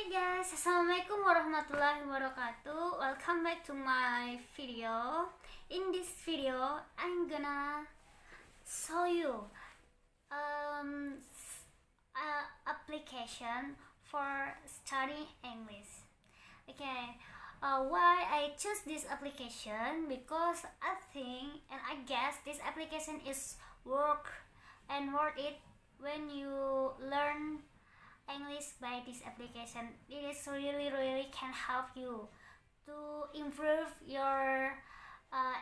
Hey guys, assalamualaikum warahmatullahi wabarakatuh. Welcome back to my video. In this video, I'm gonna show you a application for studying English. Okay, why I choose this application? Because I think and I guess this application is worth it when you learn English by this application. It is really can help you to improve your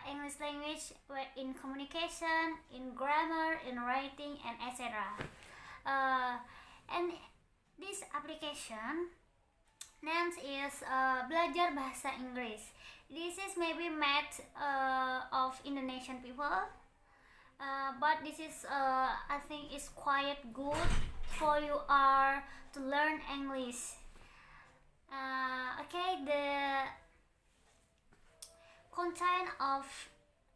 English language in communication, in grammar, in writing, and etc. And this application name is Belajar Bahasa Inggris. This is maybe made of Indonesian people, but this is I think is quite good for you are to learn English. Okay, the content of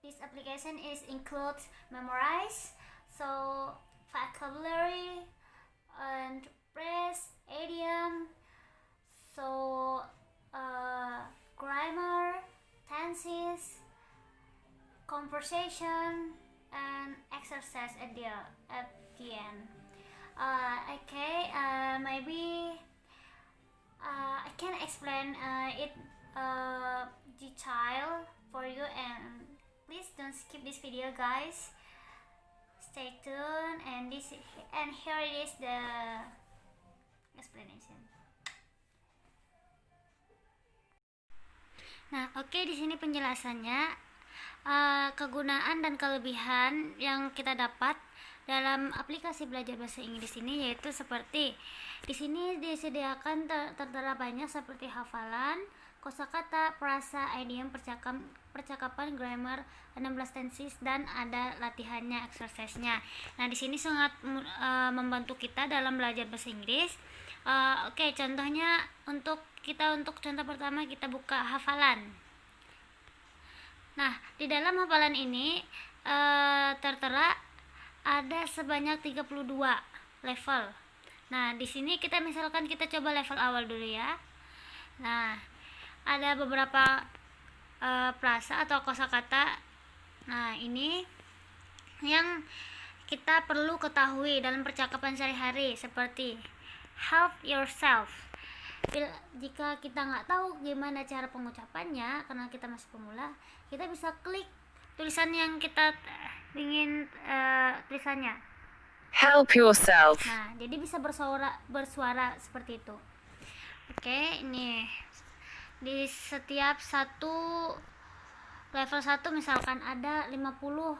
this application is includes memorize, so vocabulary and phrase, idiom, so grammar, tenses, conversation, and exercise at the end. Okay, maybe I can explain it detail for you, and please don't skip this video, guys. Stay tuned, and here it is the explanation. Nah, oke, di sini penjelasannya. Kegunaan dan kelebihan yang kita dapat dalam aplikasi belajar bahasa Inggris ini yaitu seperti di sini disediakan tertera banyak seperti hafalan, kosakata, frasa, idiom, percakapan, grammar, 16 tenses, dan ada latihannya, exercise-nya. Nah, di sini sangat membantu kita dalam belajar bahasa Inggris. Oke, contohnya untuk contoh pertama kita buka hafalan. Nah, di dalam hafalan ini tertera ada sebanyak 32 level. Nah, di sini kita misalkan kita coba level awal dulu ya. Nah, ada beberapa frasa atau kosakata. Nah, ini yang kita perlu ketahui dalam percakapan sehari-hari seperti help yourself. Jika kita nggak tahu gimana cara pengucapannya karena kita masih pemula, kita bisa klik tulisan yang kita ingin tulisannya. Help yourself. Nah, jadi bisa bersuara seperti itu. Oke, ini di setiap satu level 1 misalkan ada 50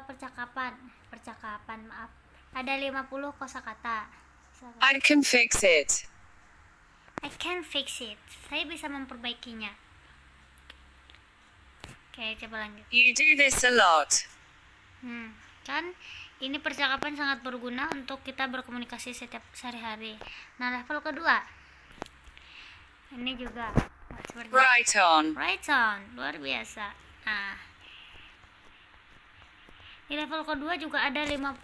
percakapan, maaf. Ada 50 kosakata. I can fix it. I can fix it. Saya bisa memperbaikinya. Oke, coba lanjut. You do this a lot. Kan ini percakapan sangat berguna untuk kita berkomunikasi setiap sehari-hari. Nah, level kedua. Ini juga seperti Right on. right on, luar biasa. Nah, di level kedua juga ada 50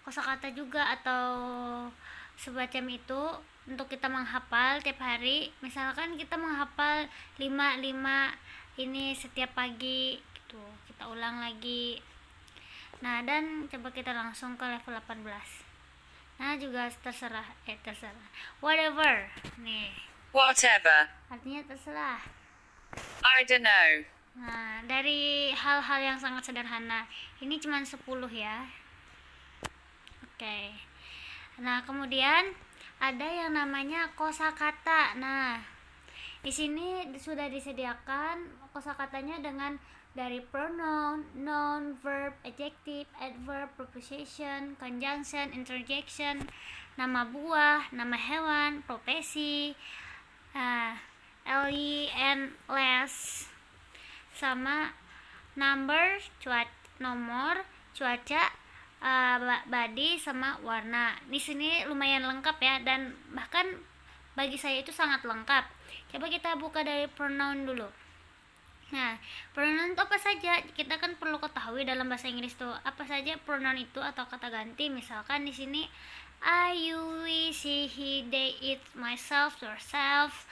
kosakata juga atau semacam itu untuk kita menghafal tiap hari. Misalkan kita menghafal 5 ini setiap pagi gitu. Kita ulang lagi. Nah, dan coba kita langsung ke level 18. Nah, juga terserah. Whatever. Nih. Whatever. Artinya terserah. I don't know. Nah, dari hal-hal yang sangat sederhana. Ini cuma 10 ya. Oke. Nah, kemudian ada yang namanya kosakata. Nah, di sini sudah disediakan kosakatanya dengan dari pronoun, noun, verb, adjective, adverb, preposition, conjunction, interjection, nama buah, nama hewan, profesi, and less, sama number, nomor, cuaca, body, sama warna. Di sini lumayan lengkap ya, dan bahkan bagi saya itu sangat lengkap. Coba kita buka dari pronoun dulu. Nah, pronoun itu apa saja? Kita kan perlu ketahui dalam bahasa Inggris tuh apa saja pronoun itu atau kata ganti. Misalkan di sini I, you, we, she, he, they, it, myself, yourself,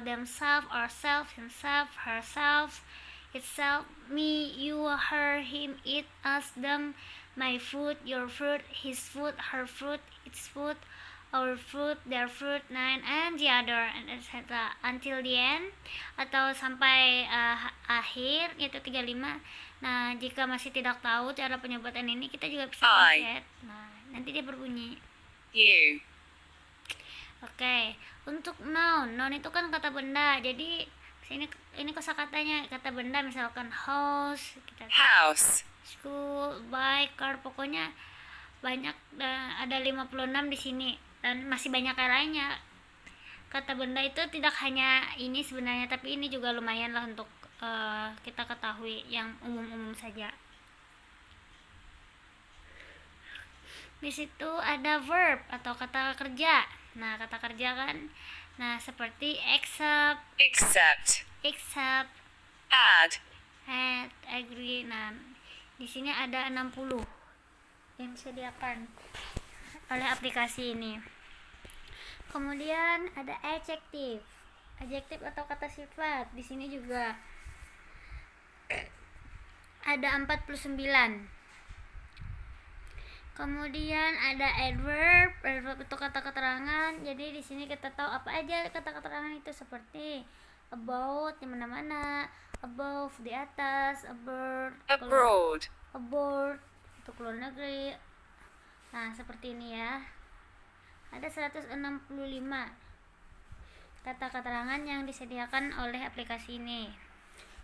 themselves, ourselves, himself, herself, itself, me, you, her, him, it, us, them, my fruit, your fruit, his fruit, her fruit, its fruit, our fruit, their fruit, nine, and the other, and etc. Until the end, atau sampai akhir, yaitu 35. Nah, jika masih tidak tahu cara penyebutan ini, kita juga bisa pencet. Nah, nanti dia berbunyi. You. Oke, untuk noun itu kan kata benda. Jadi ini kosakatanya kata benda, misalkan house, kita House. school, bike, car, pokoknya banyak, ada 56 di sini dan masih banyak yang lainnya. Kata benda itu tidak hanya ini sebenarnya, tapi ini juga lumayan lah untuk kita ketahui yang umum-umum saja. Di situ ada verb atau kata kerja. Nah, kata kerja kan, nah seperti accept, add, agree. Nah, di sini ada 60 yang disediakan oleh aplikasi ini. Kemudian ada adjective atau kata sifat. Di sini juga ada 49. Kemudian ada adverb itu kata keterangan. Jadi di sini kita tahu apa aja kata keterangan itu, seperti about, di mana-mana, above, di atas, abroad, untuk luar negeri. Nah, seperti ini ya. Ada 165 kata keterangan yang disediakan oleh aplikasi ini.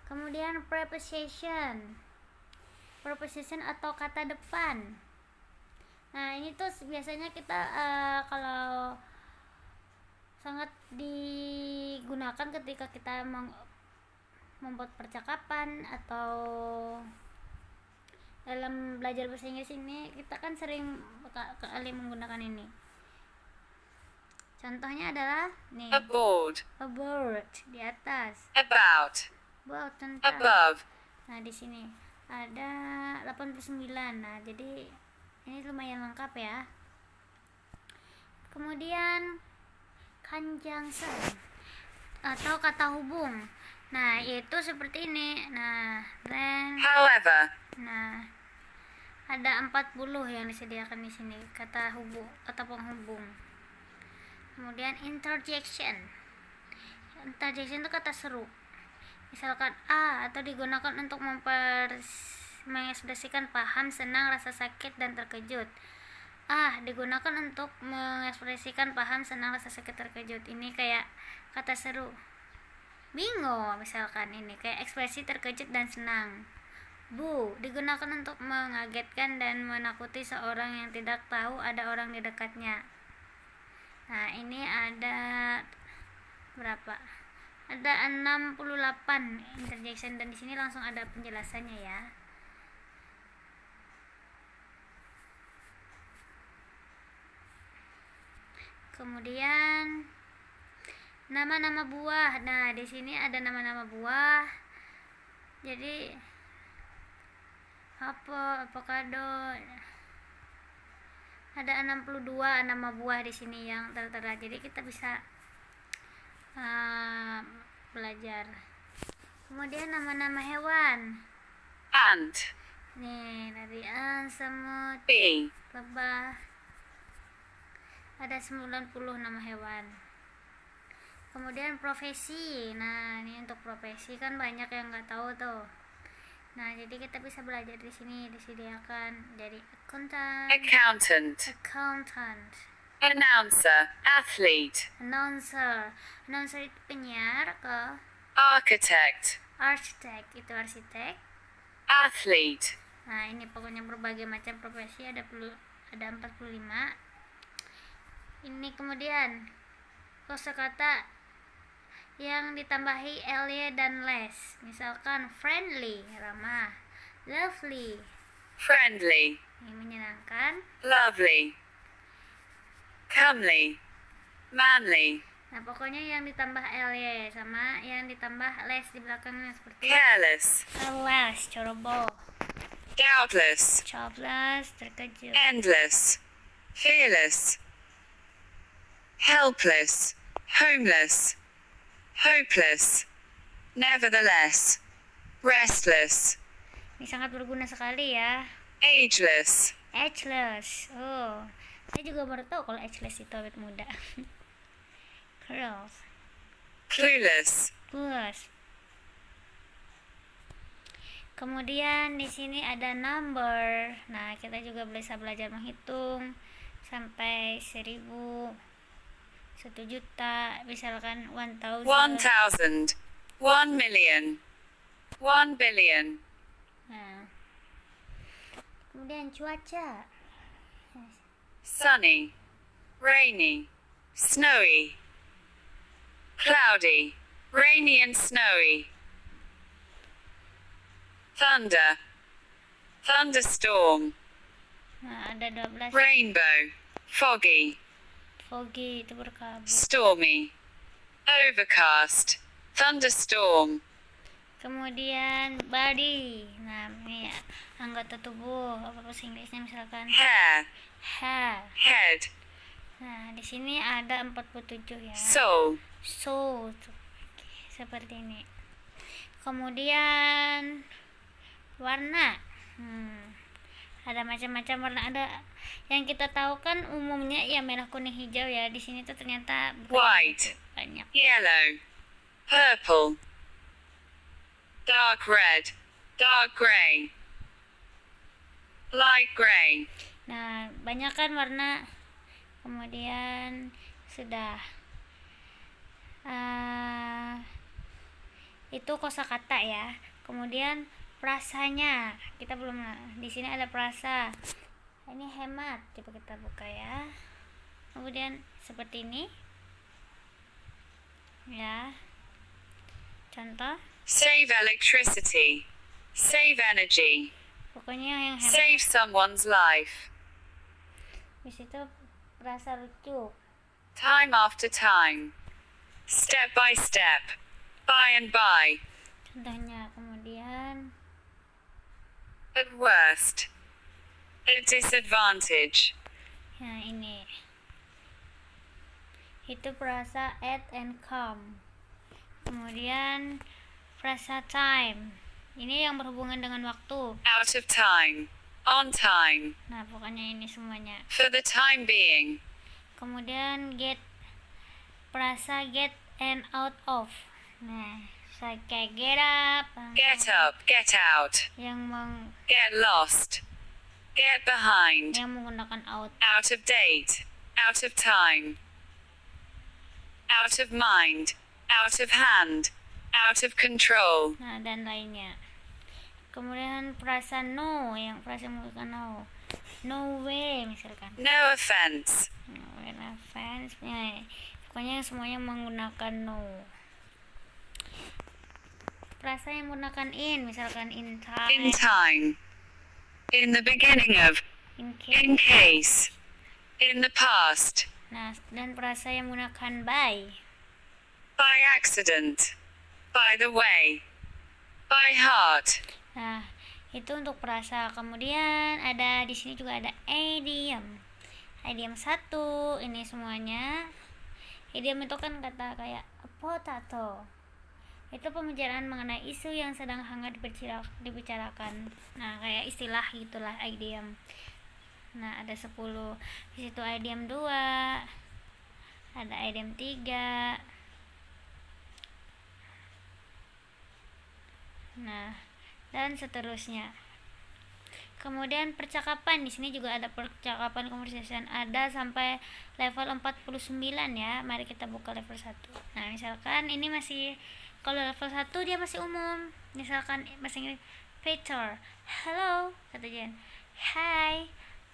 Kemudian preposition atau kata depan. Nah, ini tuh biasanya kita kalau sangat digunakan ketika kita membuat percakapan atau dalam belajar bahasa Inggris ini, kita kan sering kali menggunakan ini. Contohnya adalah nih, aboard, di atas, about, tentang, above. Nah, di sini ada 89. Nah, jadi ini lumayan lengkap ya. Kemudian conjunction atau kata hubung. Nah, yaitu seperti ini. Nah, then, however. Nah, ada 40 yang disediakan di sini kata hubung atau penghubung. Kemudian interjection itu kata seru. Misalkan atau digunakan untuk mengekspresikan paham, senang, rasa sakit, dan terkejut. Digunakan untuk mengekspresikan paham, senang, rasa sakit, terkejut. Ini kayak kata seru. Bingo, misalkan ini kayak ekspresi terkejut dan senang. Bu, digunakan untuk mengagetkan dan menakuti seorang yang tidak tahu ada orang di dekatnya. Nah, ini ada berapa? Ada 68 interjection, dan di sini langsung ada penjelasannya ya. Kemudian nama-nama buah. Nah, di sini ada nama-nama buah. Jadi avocado. Ada 62 nama buah di sini yang tertera. Jadi kita bisa belajar. Kemudian nama-nama hewan. Ant. Nih, dari semut, Bee. lebah. Ada 90 nama hewan. Kemudian profesi. Nah, ini untuk profesi kan banyak yang nggak tahu tuh. Nah, jadi kita bisa belajar di sini, disediakan dari accountant, announcer, athlete, announcer itu penyiar, architect, itu arsitek, athlete. Nah, ini pokoknya berbagai macam profesi, ada 45. Ini kemudian kosakata yang ditambahi ly dan less. Misalkan friendly, ramah, lovely, friendly, ini menyenangkan, lovely, comely, manly. Nah, pokoknya yang ditambah ly sama yang ditambah less di belakangnya seperti careless, ceroboh, doubtless, jobless, terkejut, endless, fearless, helpless, homeless, hopeless, nevertheless, restless, Ini sangat berguna sekali ya. ageless, Ageless. Oh, saya juga baru tahu kalau ageless itu awet muda. Girls. clueless, Plus. Kemudian di sini ada number. Nah, kita juga bisa belajar menghitung sampai 1000, 1 juta, misalkan 1000. 1,000, 1,000,000, 1,000,000,000, Nah, kemudian cuaca. sunny, rainy, snowy, cloudy, rainy and snowy, thunder, thunderstorm, Nah, ada 12. rainbow, foggy, Foggy itu berkabut. stormy, overcast, thunderstorm, Kemudian body. Nah, ini ya, anggota tubuh. Apa bahasa Inggrisnya misalkan hair, hair. head, Nah, di sini ada 47 ya. soul, So, seperti ini. Kemudian warna. Ada macam-macam warna. Ada yang kita tahu kan umumnya ya merah, kuning, hijau ya. Di sini tuh ternyata bukan White. gitu, banyak. yellow, purple, dark red, dark grey, light grey, Nah, banyak kan warna. Kemudian sudah itu kosakata ya. Kemudian prasanya kita belum. Di sini ada prasa. Ini hemat. Coba kita buka ya. Kemudian seperti ini ya. Contoh, save electricity, save energy, pokoknya yang hemat. save someone's life, Di situ prasa lucu. time after time, step by step, by and by, Contohnya. Kemudian at worst, at disadvantage, nah ini itu prasa at and come. Kemudian prasa time, ini yang berhubungan dengan waktu. out of time, on time, Nah, pokoknya ini semuanya. for the time being, Kemudian get, prasa get and out of. Nah, saya kayak get up, get up, get out, yang get lost, get behind, yang menggunakan out. out of date, out of time, out of mind, out of hand, out of control, Nah, dan lainnya. Kemudian prasa no, yang prasa menggunakan no. No way misalkan. no offense, No way, no offense. Nah, pokoknya semuanya menggunakan no. Prasa yang menggunakan in, misalkan in time, in time, in the beginning of, in case. in case, in the past, Nah, dan prasa yang menggunakan by. by accident, by the way, by heart, Nah, itu untuk prasa. Kemudian ada di sini juga ada idiom. Idiom 1, ini semuanya. Idiom itu kan kata kayak potato. Itu pembicaraan mengenai isu yang sedang hangat dibicarakan. Nah, kayak istilah gitulah idiom. Nah, ada 10. Di situ idiom 2. Ada idiom 3. Nah, dan seterusnya. Kemudian percakapan, di sini juga ada percakapan conversation, ada sampai level 49 ya. Mari kita buka level 1. Nah, misalkan ini masih, kalau level 1 dia masih umum. Misalkan bahasa Inggris, Peter, hello, kata Jen. Hi,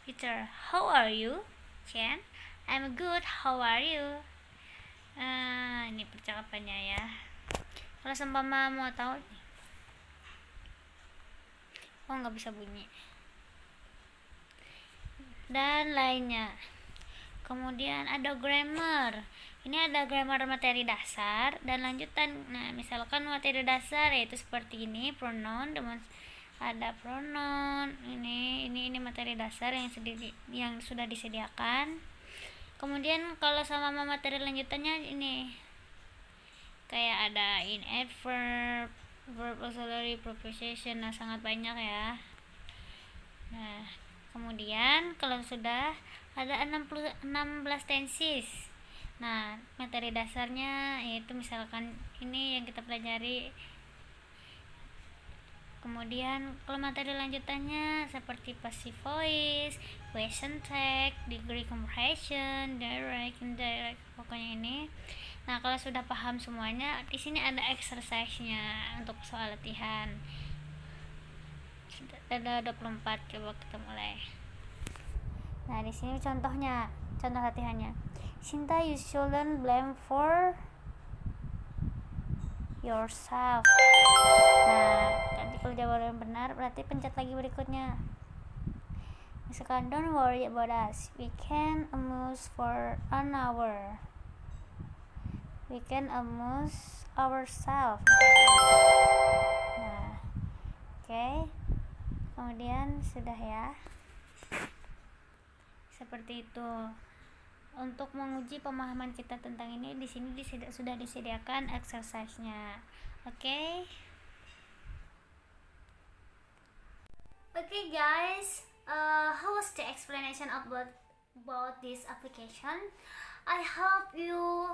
Peter, how are you? Jen, I'm good, how are you? Ini percakapannya ya. Kalau seumpama mau tahu, oh nggak bisa bunyi, dan lainnya. Kemudian ada grammar. Ini ada grammar materi dasar dan lanjutan. Nah, misalkan materi dasar yaitu seperti ini, pronoun, ada pronoun. Ini materi dasar yang sudah disediakan. Kemudian kalau sama materi lanjutannya ini kayak ada in adverb, verb auxiliary, preposition, nah sangat banyak ya. Nah, kemudian kalau sudah ada 16 tenses. Nah, materi dasarnya yaitu misalkan ini yang kita pelajari. Kemudian kalau materi lanjutannya seperti passive voice, question tag, degree comprehension, direct, indirect, pokoknya ini. Nah, kalau sudah paham semuanya, di sini ada exercise-nya untuk soal latihan. Ada 24, coba kita mulai. Nah, di sini contoh latihannya. Sinta, you shouldn't blame for yourself. Nah, nanti kalau jawaban benar berarti pencet lagi berikutnya. Misalkan, don't worry about us, we can amuse for an hour. We can amuse ourselves. Nah, oke. Kemudian sudah ya. Seperti itu. Untuk menguji pemahaman kita tentang ini, di sini sudah disediakan exercise-nya. Oke. Okay guys, how was the explanation about this application? I hope you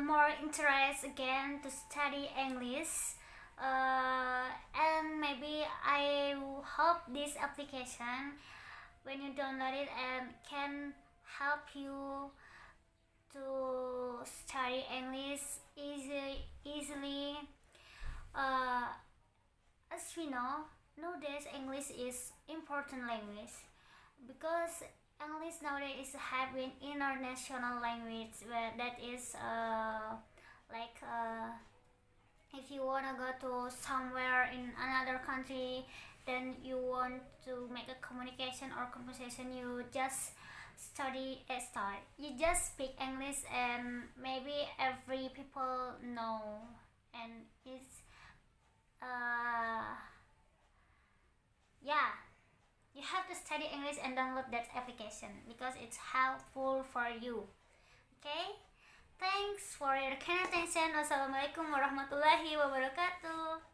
more interest again to study English, and maybe I hope this application when you download it and can help you to study English easily. As we know, nowadays English is important language because English nowadays is having international language that is if you wanna go to somewhere in another country, then you want to make a communication or conversation, you just you just speak English and maybe every people know, and it's yeah, you have to study English and download that application because it's helpful for you. Okay, thanks for your kind attention. Wassalamualaikum warahmatullahi wabarakatuh.